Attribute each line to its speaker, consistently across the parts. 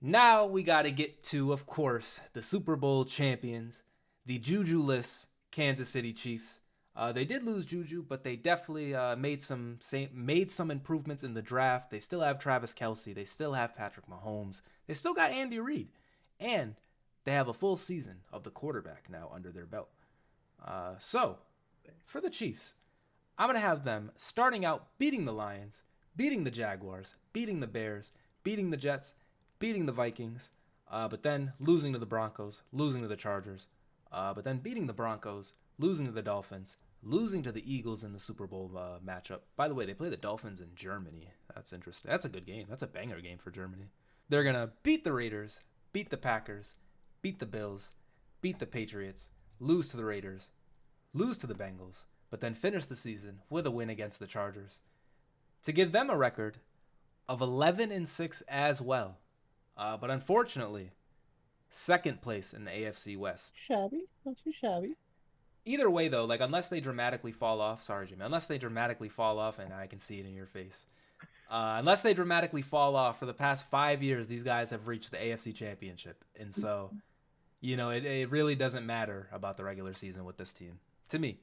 Speaker 1: Now we got to get to, of course, the Super Bowl champions, the Juju-less Kansas City Chiefs. They did lose Juju, but they definitely made some improvements in the draft. They still have Travis Kelce. They still have Patrick Mahomes. They still got Andy Reid, and they have a full season of the quarterback now under their belt. So for the Chiefs, I'm gonna have them starting out beating the Lions, beating the Jaguars, beating the Bears, beating the Jets, beating the Vikings, but then losing to the Broncos, losing to the Chargers, but then beating the Broncos, losing to the Dolphins, losing to the Eagles in the Super Bowl matchup. By the way, they play the Dolphins in Germany. That's interesting. That's a good game. That's a banger game for Germany. They're gonna beat the Raiders, beat the Packers, beat the Bills, beat the Patriots, lose to the Raiders, lose to the Bengals, but then finish the season with a win against the Chargers to give them a record of 11-6 as well. But unfortunately, second place in the AFC West.
Speaker 2: Shabby, not too shabby.
Speaker 1: Either way, though, like unless they dramatically fall off, sorry, Jimmy, unless they dramatically fall off, and I can see it in your face. Unless they dramatically fall off, for the past 5 years, these guys have reached the AFC Championship, and so it really doesn't matter about the regular season with this team. To me,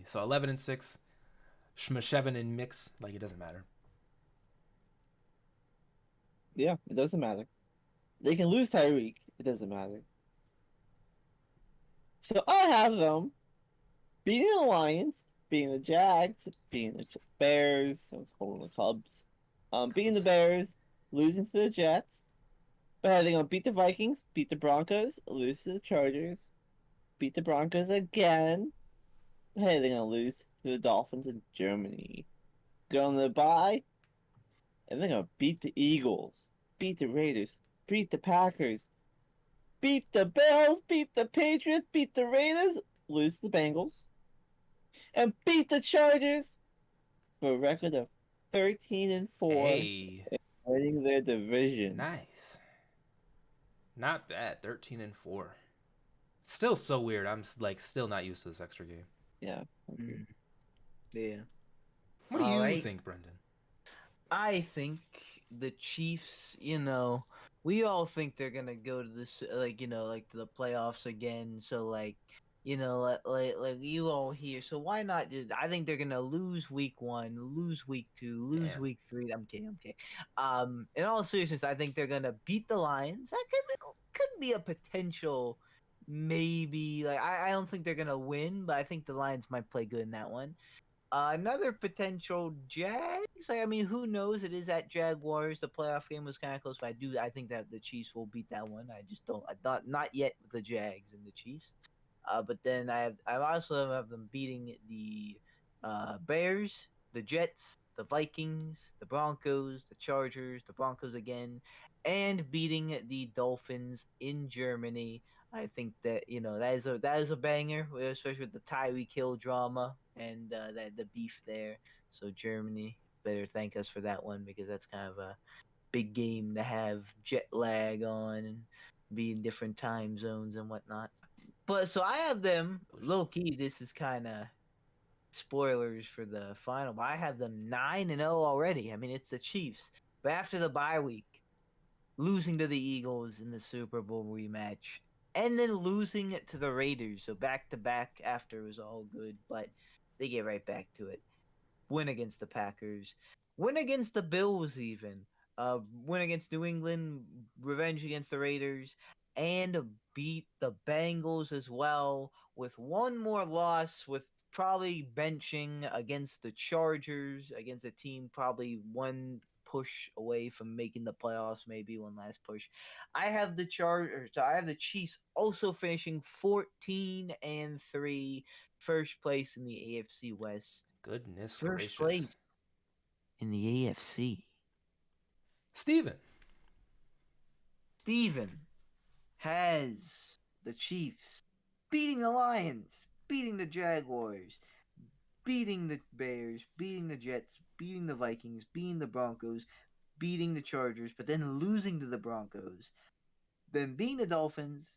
Speaker 1: So 11-6, Schmesheven and mix, like it doesn't matter.
Speaker 2: Yeah, it doesn't matter. They can lose Tyreek. It doesn't matter. So I have them beating the Lions, beating the Jags, beating the Bears. I was calling the Cubs. Beating the
Speaker 1: Cubs.
Speaker 2: Bears, losing to the Jets. But they're gonna beat the Vikings, beat the Broncos, lose to the Chargers, beat the Broncos again. Hey, they're gonna lose to the Dolphins in Germany. Go on the bye, and they're gonna beat the Eagles, beat the Raiders, beat the Packers, beat the Bills, beat the Patriots, beat the Raiders, lose the Bengals, and beat the Chargers for a record of 13-4,
Speaker 1: Hey,
Speaker 2: winning their division.
Speaker 1: nice. Not bad. 13-4. Still so weird. I'm like still not used to this extra game.
Speaker 2: Yeah, okay.
Speaker 3: Mm, yeah.
Speaker 1: What do
Speaker 3: All
Speaker 1: you
Speaker 3: right.
Speaker 1: think, Brendan?
Speaker 3: I think the Chiefs, we all think they're gonna go to this, like to the playoffs again. So like you all here. So why not just? I think they're gonna lose week one, lose week two, lose
Speaker 1: Damn.
Speaker 3: week three. I'm kidding. I'm kidding. In all seriousness, I think they're gonna beat the Lions. That could be a potential. Maybe like I don't think they're gonna win, but I think the Lions might play good in that one. Another potential Jags. I mean, who knows? It is at Jaguars. The playoff game was kind of close, but I think that the Chiefs will beat that one. I just don't. I thought not yet with the Jags and the Chiefs. But then I also have them beating the Bears, the Jets, the Vikings, the Broncos, the Chargers, the Broncos again, and beating the Dolphins in Germany. I think that that is a banger, especially with the Tyreek Hill drama and that the beef there. So Germany better thank us for that one because that's kind of a big game to have jet lag on and be in different time zones and whatnot. But so I have them low key. This is kind of spoilers for the final, but I have them 9-0 already. I mean, it's the Chiefs, but after the bye week, losing to the Eagles in the Super Bowl rematch, and then losing it to the Raiders. So back to back after was all good, but they get right back to it. Win against the Packers, win against the Bills, even win against New England, revenge against the Raiders, and beat the Bengals as well with one more loss with probably benching against the Chargers against a team probably one push away from making the playoffs, maybe one last push. I have the Chargers. I have the Chiefs also finishing 14-3, first place in the AFC West.
Speaker 1: Goodness
Speaker 3: First
Speaker 1: gracious.
Speaker 3: place in the AFC.
Speaker 1: Steven.
Speaker 3: Steven has the Chiefs beating the Lions, beating the Jaguars, beating the Bears, beating the Jets, beating the Vikings, beating the Broncos, beating the Chargers, but then losing to the Broncos, then beating the Dolphins,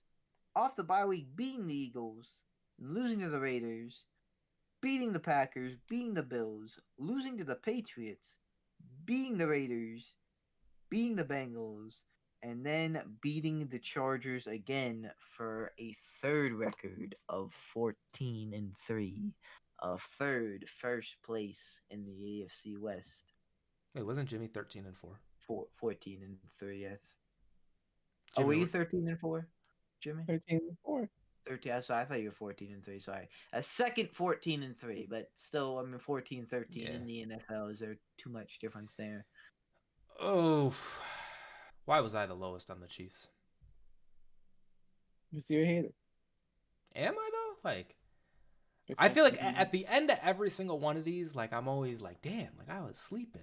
Speaker 3: off the bye week beating the Eagles, losing to the Raiders, beating the Packers, beating the Bills, losing to the Patriots, beating the Raiders, beating the Bengals, and then beating the Chargers again for a third record of 14-3, a first place in the AFC West.
Speaker 1: Wait, wasn't Jimmy 13-4?
Speaker 3: 14-3.
Speaker 1: Jimmy,
Speaker 3: Were you 13-4, Jimmy?
Speaker 2: 13-4.
Speaker 3: 13. So I thought you were 14-3. Sorry, a second 14-3, but still, I mean 14-13
Speaker 1: Yeah.
Speaker 3: in the NFL. Is there too much difference there?
Speaker 1: Oh, why was I the lowest on the Chiefs?
Speaker 2: Because you're a hater.
Speaker 1: Am I though? Like, I feel like at the end of every single one of these, like I'm always like, damn, like I was sleeping.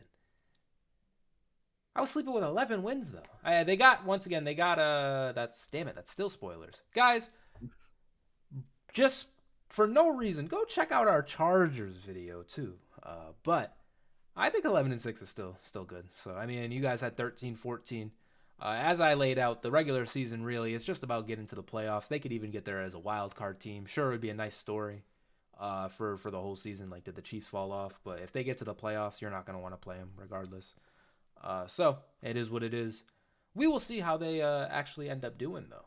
Speaker 1: I was sleeping with 11 wins though. They got that's still spoilers, guys. Just for no reason, go check out our Chargers video too. But I think 11-6 is still good. So I mean, you guys had 13-14. As I laid out, the regular season really is just about getting to the playoffs. They could even get there as a wild card team. Sure, it would be a nice story for the whole season. Like, did the Chiefs fall off? But if they get to the playoffs, you're not going to want to play them regardless. So it is what it is. We will see how they actually end up doing, though.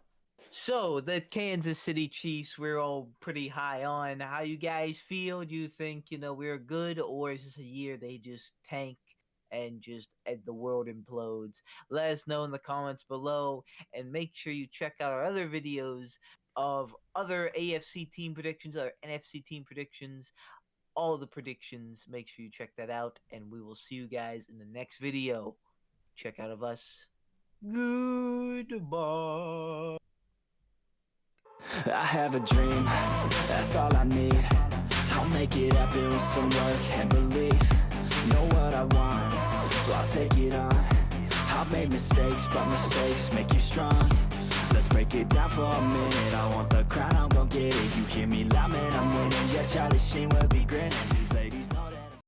Speaker 3: So the Kansas City Chiefs, we're all pretty high on. How you guys feel? Do you think we're good, or is this a year they just tank and the world implodes? Let us know in the comments below, and make sure you check out our other videos of other AFC team predictions, other NFC team predictions, all the predictions. Make sure you check that out, and we will see you guys in the next video. Check out of us. Goodbye.
Speaker 4: I have a dream, that's all I need. I'll make it happen with some work and belief. Know what I want, so I'll take it on. I've made mistakes, but mistakes make you strong. Let's break it down for a minute. I want the crown, I'm gon' get it. You hear me loud, man, I'm winning. Yeah, Charlie Sheen will be grinning. He's like